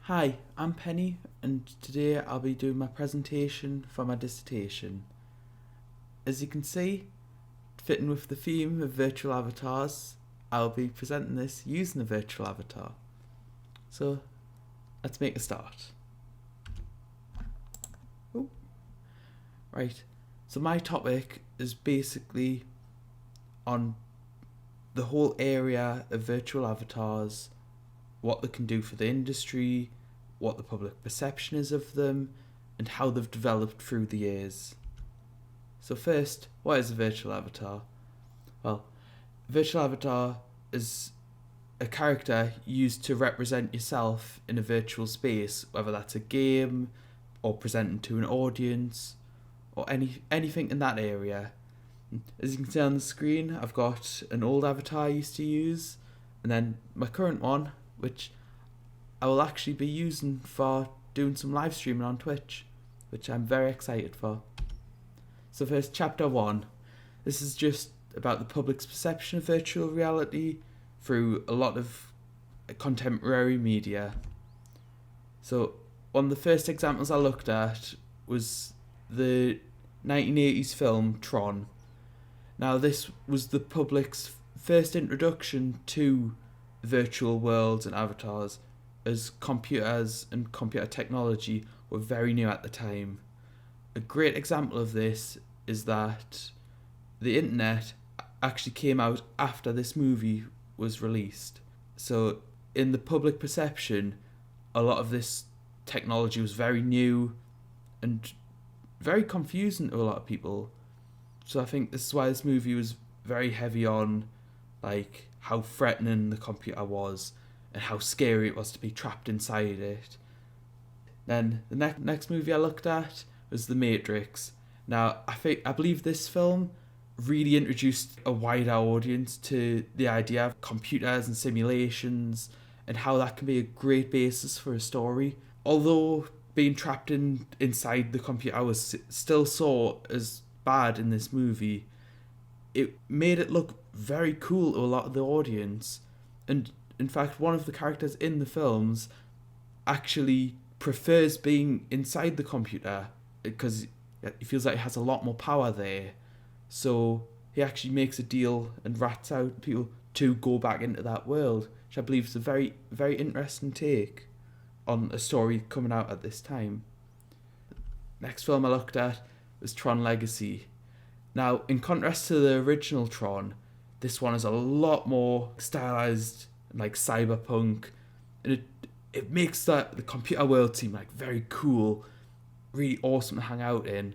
Hi, I'm Penny, and today I'll be doing my presentation for my dissertation. As you can see, fitting with the theme of virtual avatars, I'll be presenting this using a virtual avatar. So, let's make a start. Ooh. Right, so my topic is basically on the whole area of virtual avatars, what they can do for the industry, what the public perception is of them, and how they've developed through the years. So first, what is a virtual avatar? Well, a virtual avatar is a character used to represent yourself in a virtual space, whether that's a game or presenting to an audience or anything in that area. As you can see on the screen, I've got an old avatar I used to use, and then my current one, which I will actually be using for doing some live streaming on Twitch, which I'm very excited for. So first, chapter 1. This is just about the public's perception of virtual reality through a lot of contemporary media. So one of the first examples I looked at was the 1980s film Tron. Now this was the public's first introduction to virtual worlds and avatars, as computers and computer technology were very new at the time. A great example of this is that the internet actually came out after this movie was released. So in the public perception, a lot of this technology was very new and very confusing to a lot of people. So I think this is why this movie was very heavy on like how threatening the computer was and how scary it was to be trapped inside it. Then the next movie I looked at was The Matrix. Now I believe this film really introduced a wider audience to the idea of computers and simulations and how that can be a great basis for a story. Although being trapped inside the computer was still saw as bad in this movie, it made it look very cool to a lot of the audience. And in fact, one of the characters in the films actually prefers being inside the computer because he feels like he has a lot more power there. So he actually makes a deal and rats out people to go back into that world, which I believe is a very, very interesting take on a story coming out at this time. Next film I looked at was Tron Legacy. Now, in contrast to the original Tron, this one is a lot more stylized, like cyberpunk, and it makes the computer world seem like very cool, really awesome to hang out in.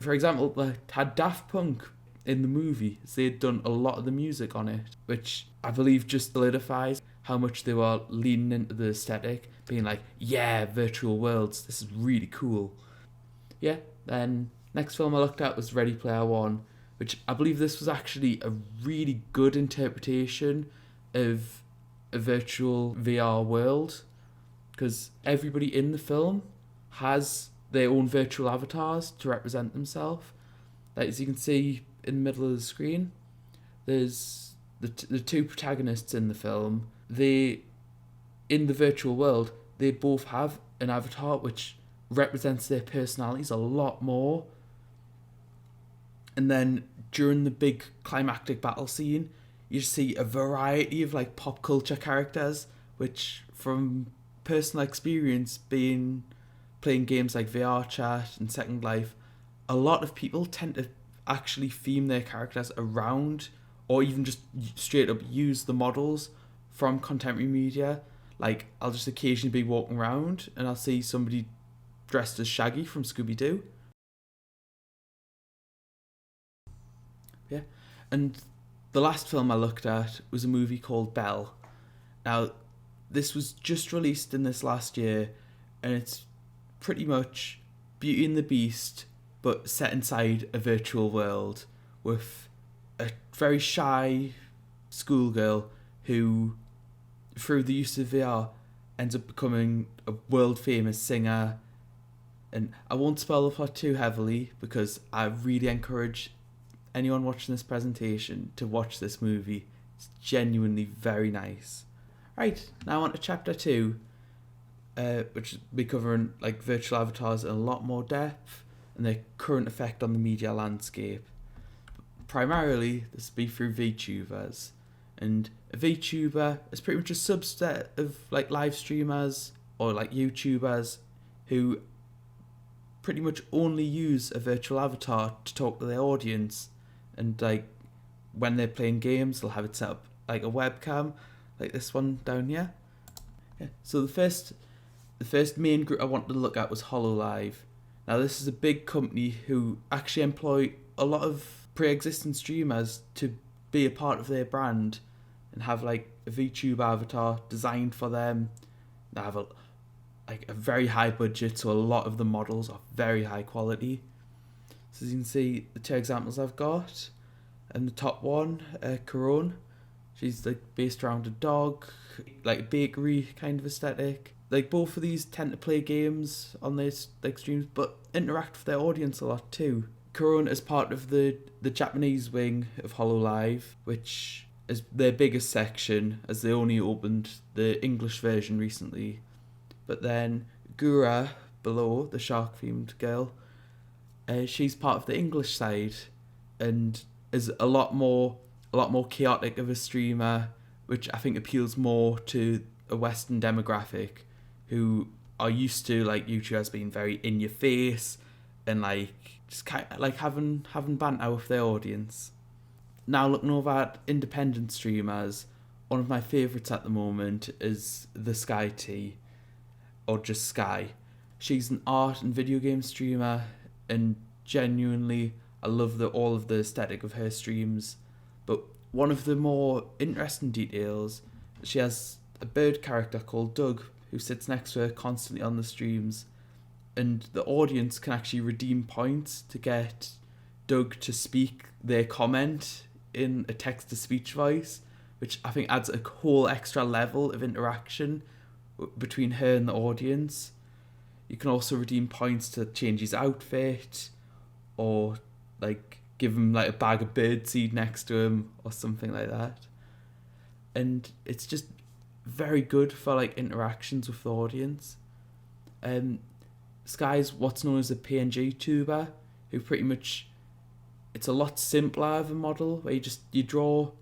For example, they had Daft Punk in the movie, so they had done a lot of the music on it, which I believe just solidifies how much they were leaning into the aesthetic, being like, yeah, virtual worlds, this is really cool. Yeah, then next film I looked at was Ready Player One, which I believe this was actually a really good interpretation of a virtual VR world, because everybody in the film has their own virtual avatars to represent themselves. Like, as you can see in the middle of the screen, there's the two protagonists in the film. They, in the virtual world, they both have an avatar which represents their personalities a lot more. And then during the big climactic battle scene, you see a variety of like pop culture characters, which from personal experience being playing games like VR Chat and Second Life, a lot of people tend to actually theme their characters around or even just straight up use the models from contemporary media. Like, I'll just occasionally be walking around and I'll see somebody dressed as Shaggy from Scooby-Doo. Yeah. And the last film I looked at was a movie called Belle. Now, this was just released in this last year, and it's pretty much Beauty and the Beast, but set inside a virtual world with a very shy schoolgirl who, through the use of VR, ends up becoming a world famous singer. And I won't spoil the plot too heavily because I really encourage anyone watching this presentation to watch this movie. It's genuinely very nice. Right, now on to chapter 2. which will be covering like virtual avatars in a lot more depth and their current effect on the media landscape. Primarily, this will be through VTubers, and a VTuber is pretty much a subset of like live streamers or like YouTubers who pretty much only use a virtual avatar to talk to their audience, and like when they're playing games they'll have it set up like a webcam like this one down here. Yeah. So the first main group I wanted to look at was HoloLive. Now this is a big company who actually employ a lot of pre-existing streamers to be a part of their brand and have like a VTuber avatar designed for them. They have a very high budget, so a lot of the models are very high quality. So as you can see, the two examples I've got, and the top one, Coron, she's like based around a dog, like a bakery kind of aesthetic. Like both of these tend to play games on their like streams, but interact with their audience a lot too. Coron is part of the Japanese wing of HoloLive, which is their biggest section, as they only opened the English version recently. But then Gura below, the shark-themed girl, she's part of the English side, and is a lot more chaotic of a streamer, which I think appeals more to a Western demographic, who are used to like YouTubers being very in your face and like just kind of like having banter with their audience. Now looking over at independent streamers, one of my favourites at the moment is the Sky T, or just Sky. She's an art and video game streamer, and genuinely I love all of the aesthetic of her streams. But one of the more interesting details, she has a bird character called Doug who sits next to her constantly on the streams, and the audience can actually redeem points to get Doug to speak their comment in a text-to-speech voice, which I think adds a whole extra level of interaction between her and the audience. You can also redeem points to change his outfit, or like give him like a bag of birdseed next to him or something like that. And it's just very good for like interactions with the audience. Sky's what's known as a PNG tuber, who pretty much, it's a lot simpler of a model where you draw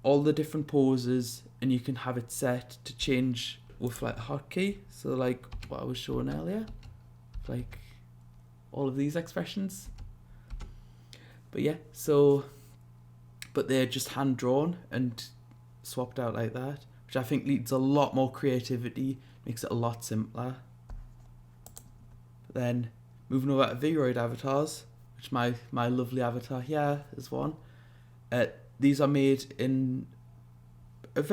all the different poses and you can have it set to change with like a hotkey. So like what I was showing earlier, like all of these expressions. But yeah, but they're just hand drawn and swapped out like that, which I think leads a lot more creativity, makes it a lot simpler. But then moving over to Vroid avatars, which my lovely avatar here is one. These are made in it's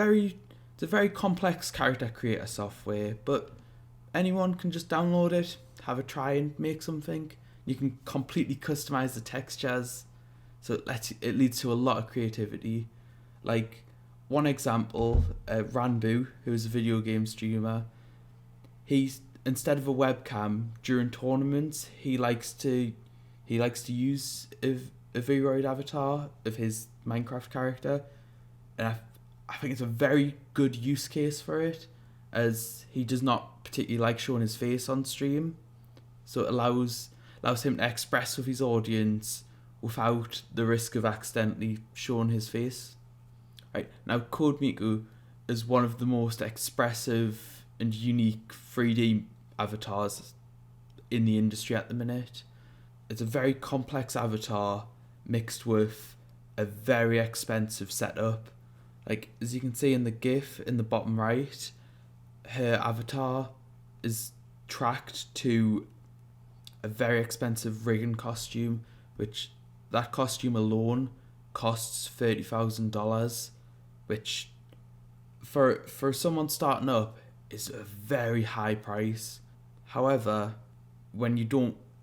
a very complex character creator software, but anyone can just download it, have a try and make something. You can completely customize the textures, so it leads to a lot of creativity. Like one example, Ranbu, who's a video game streamer, he's, instead of a webcam during tournaments, he likes to use a Vroid avatar of his Minecraft character, and I think it's a very good use case for it, as he does not particularly like showing his face on stream, so it allows him to express with his audience without the risk of accidentally showing his face. Right, now CodeMiku is one of the most expressive and unique 3D avatars in the industry at the minute. It's a very complex avatar mixed with a very expensive setup. Like, as you can see in the GIF in the bottom right, her avatar is tracked to a very expensive rig and costume, which that costume alone costs $30,000, which for someone starting up is a very high price. However,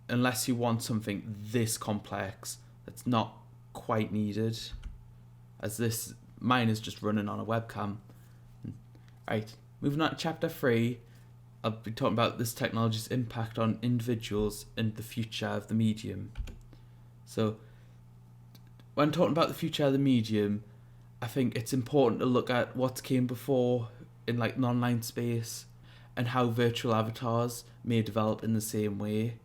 unless you want something this complex, that's not quite needed, as mine is just running on a webcam. Right, moving on to chapter 3, I'll be talking about this technology's impact on individuals and the future of the medium. So, when talking about the future of the medium, I think it's important to look at what came before in like an online space, and how virtual avatars may develop in the same way.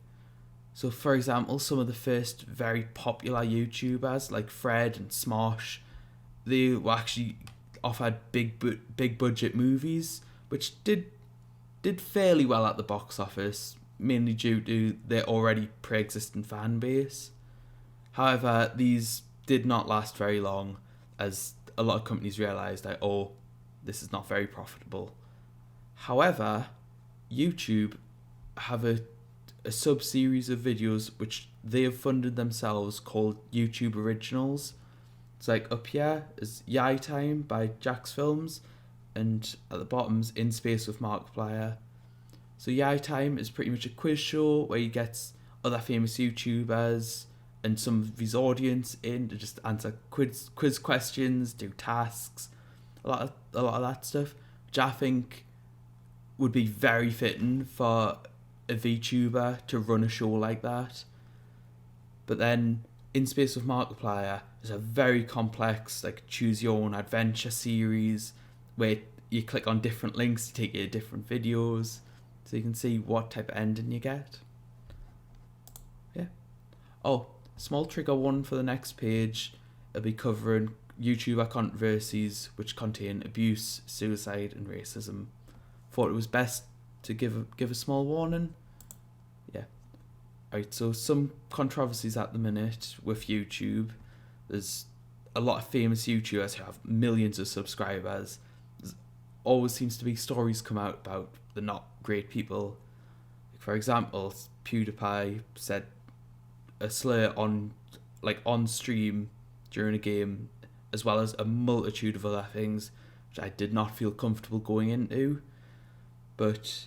So, for example, some of the first very popular YouTubers like Fred and Smosh, they were actually offered big budget movies, which did fairly well at the box office, mainly due to their already pre-existing fan base. However, these did not last very long, as a lot of companies realised that, oh, this is not very profitable. However, YouTube have a sub-series of videos which they have funded themselves called YouTube Originals. It's like up here is Yai Time by Jack's Films, and at the bottom's In Space with Markiplier. So Yai Time is pretty much a quiz show where he gets other famous YouTubers and some of his audience in to just answer quiz questions, do tasks, a lot of that stuff, which I think would be very fitting for a VTuber to run a show like that. But then In Space with Markiplier is a very complex, like, choose your own adventure series where you click on different links to take you to different videos, so you can see what type of ending you get. Yeah. Oh, small trigger warning for the next page. It'll be covering YouTuber controversies which contain abuse, suicide, and racism. Thought it was best to give a small warning. Yeah. Right, so some controversies at the minute with YouTube. There's a lot of famous YouTubers who have millions of subscribers. There's always seems to be stories come out about the not great people. For example, PewDiePie said a slur on stream during a game, as well as a multitude of other things which I did not feel comfortable going into. But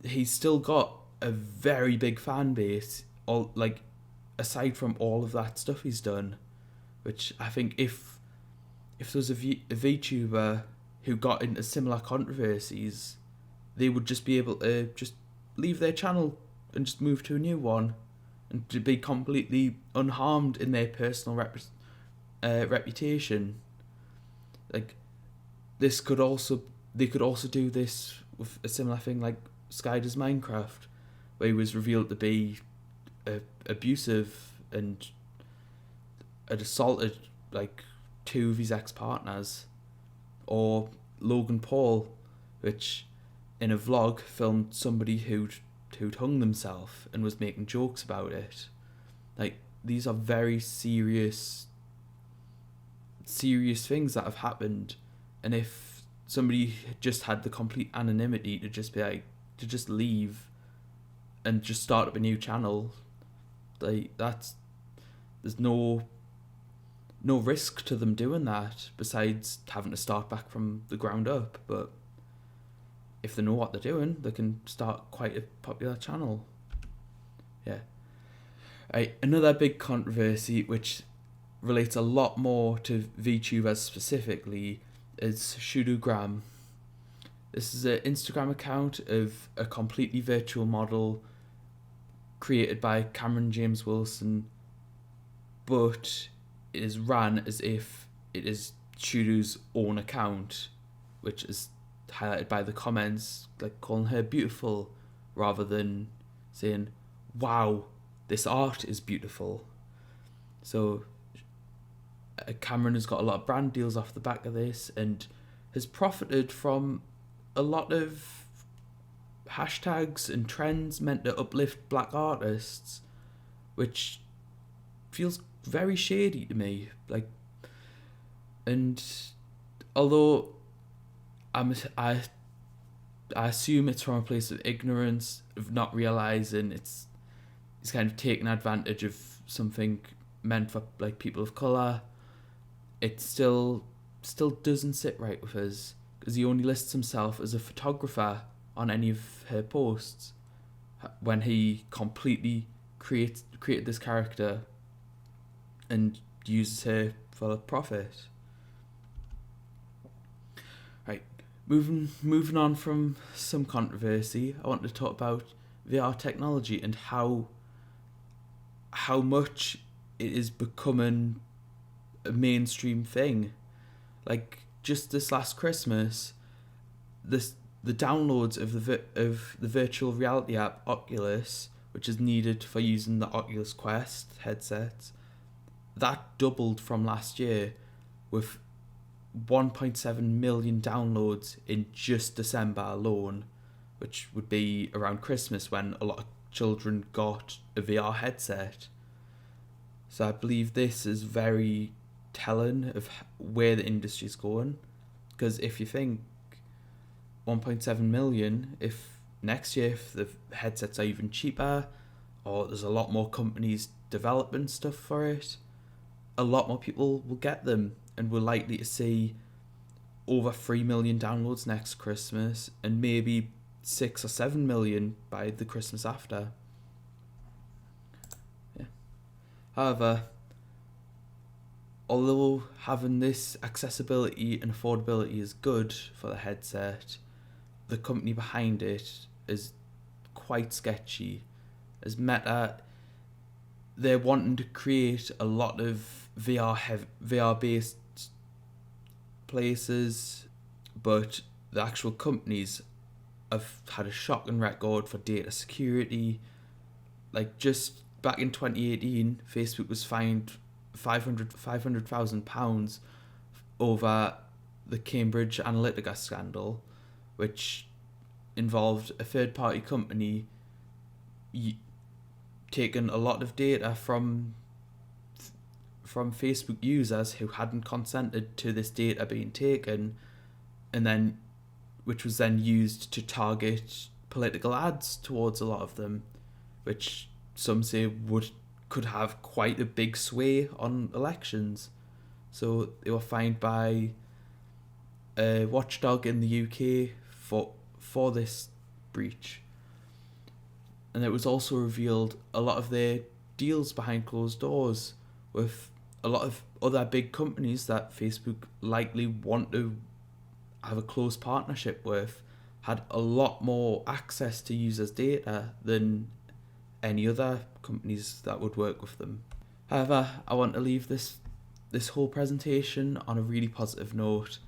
he's still got a very big fan base, aside from all of that stuff he's done, which I think if there's a VTuber who got into similar controversies, they would just be able to just leave their channel and just move to a new one and to be completely unharmed in their personal reputation. Like, they could also do this with a similar thing like Sky Does Minecraft, where he was revealed to be abusive and had assaulted like 2 of his ex-partners. Or Logan Paul, which in a vlog filmed somebody who'd hung themselves and was making jokes about it. Like, these are very serious things that have happened, and if somebody just had the complete anonymity to just be like, to just leave and just start up a new channel, there's no risk to them doing that besides having to start back from the ground up. But if they know what they're doing, they can start quite a popular channel. Yeah. Right, another big controversy which relates a lot more to VTubers specifically is Shudugram. This is an Instagram account of a completely virtual model created by Cameron James Wilson, but it is ran as if it is Shudu's own account, which is highlighted by the comments, like calling her beautiful rather than saying, wow, this art is beautiful. So Cameron has got a lot of brand deals off the back of this and has profited from a lot of hashtags and trends meant to uplift black artists, which feels very shady to me. Like, and although I assume it's from a place of ignorance, of not realizing it's kind of taking advantage of something meant for like people of color, it still doesn't sit right with us, because he only lists himself as a photographer on any of her posts when he completely created this character and uses her for profit. Right, moving on from some controversy, I want to talk about VR technology and how much it is becoming a mainstream thing. Like, just this last Christmas, the the downloads of the virtual reality app Oculus, which is needed for using the Oculus Quest headsets, that doubled from last year, with 1.7 million downloads in just December alone, which would be around Christmas when a lot of children got a VR headset. So I believe this is very telling of where the industry's going, because if you think 1.7 million, if next year if the headsets are even cheaper, or there's a lot more companies developing stuff for it, a lot more people will get them, and we're likely to see over 3 million downloads next Christmas, and maybe 6 or 7 million by the Christmas after. Yeah. However, although having this accessibility and affordability is good for the headset, the company behind it is quite sketchy. As Meta, they're wanting to create a lot of VR based places, but the actual companies have had a shocking record for data security. Like, just back in 2018, Facebook was fined £500,000 over the Cambridge Analytica scandal, which involved a third-party company taking a lot of data from Facebook users who hadn't consented to this data being taken, and then which was then used to target political ads towards a lot of them, which some say could have quite a big sway on elections. So they were fined by a watchdog in the UK for this breach. And it was also revealed a lot of their deals behind closed doors with a lot of other big companies that Facebook likely want to have a close partnership with, had a lot more access to users' data than any other companies that would work with them. However, I want to leave this whole presentation on a really positive note,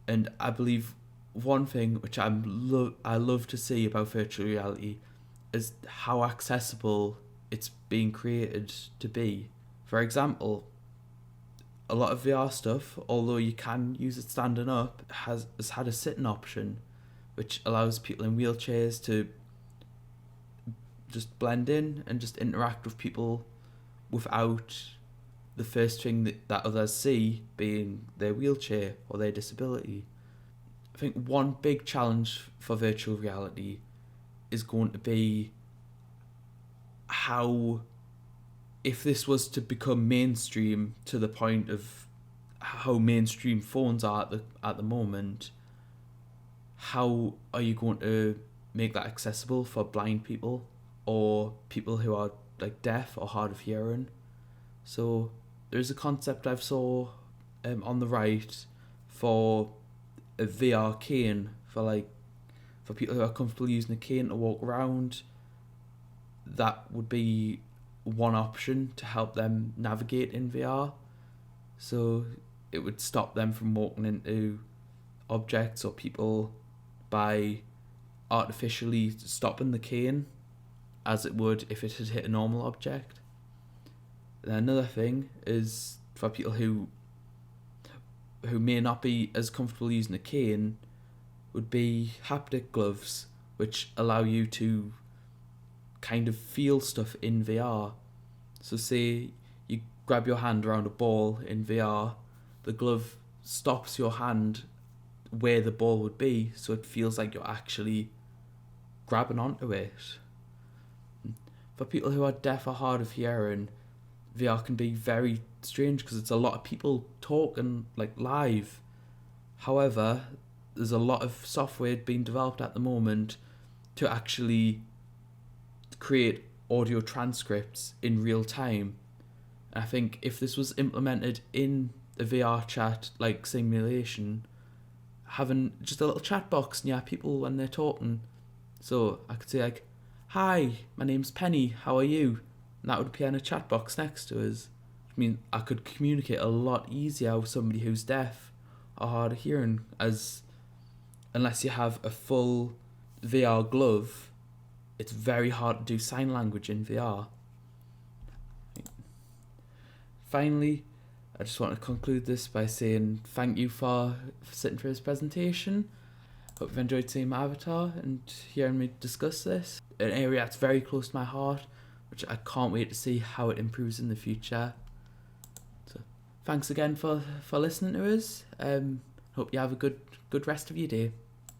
and I believe one thing which I love to see about virtual reality is how accessible it's being created to be. For example, a lot of VR stuff, although you can use it standing up, has had a sitting option, which allows people in wheelchairs to just blend in and just interact with people without the first thing that others see being their wheelchair or their disability. I think one big challenge for virtual reality is going to be how, if this was to become mainstream to the point of how mainstream phones are at the moment, how are you going to make that accessible for blind people or people who are like deaf or hard of hearing? So there's a concept I've saw on the right for a VR cane for people who are comfortable using a cane to walk around. That would be one option to help them navigate in VR. So it would stop them from walking into objects or people by artificially stopping the cane as it would if it had hit a normal object. And another thing is for people who may not be as comfortable using a cane would be haptic gloves, which allow you to kind of feel stuff in VR. So say you grab your hand around a ball in VR, the glove stops your hand where the ball would be, so it feels like you're actually grabbing onto it. For people who are deaf or hard of hearing, VR can be very strange because it's a lot of people talking like live. However, there's a lot of software being developed at the moment to actually create audio transcripts in real time. And I think if this was implemented in a VR chat like simulation, having just a little chat box near people when they're talking, so I could say like, "Hi, my name's Penny, how are you?" And that would appear in a chat box next to us. I mean, I could communicate a lot easier with somebody who's deaf or hard of hearing, as unless you have a full VR glove, it's very hard to do sign language in VR. Finally, I just want to conclude this by saying thank you for sitting for this presentation. Hope you've enjoyed seeing my avatar and hearing me discuss this. An area that's very close to my heart, which I can't wait to see how it improves in the future. So thanks again for listening to us. Hope you have a good rest of your day.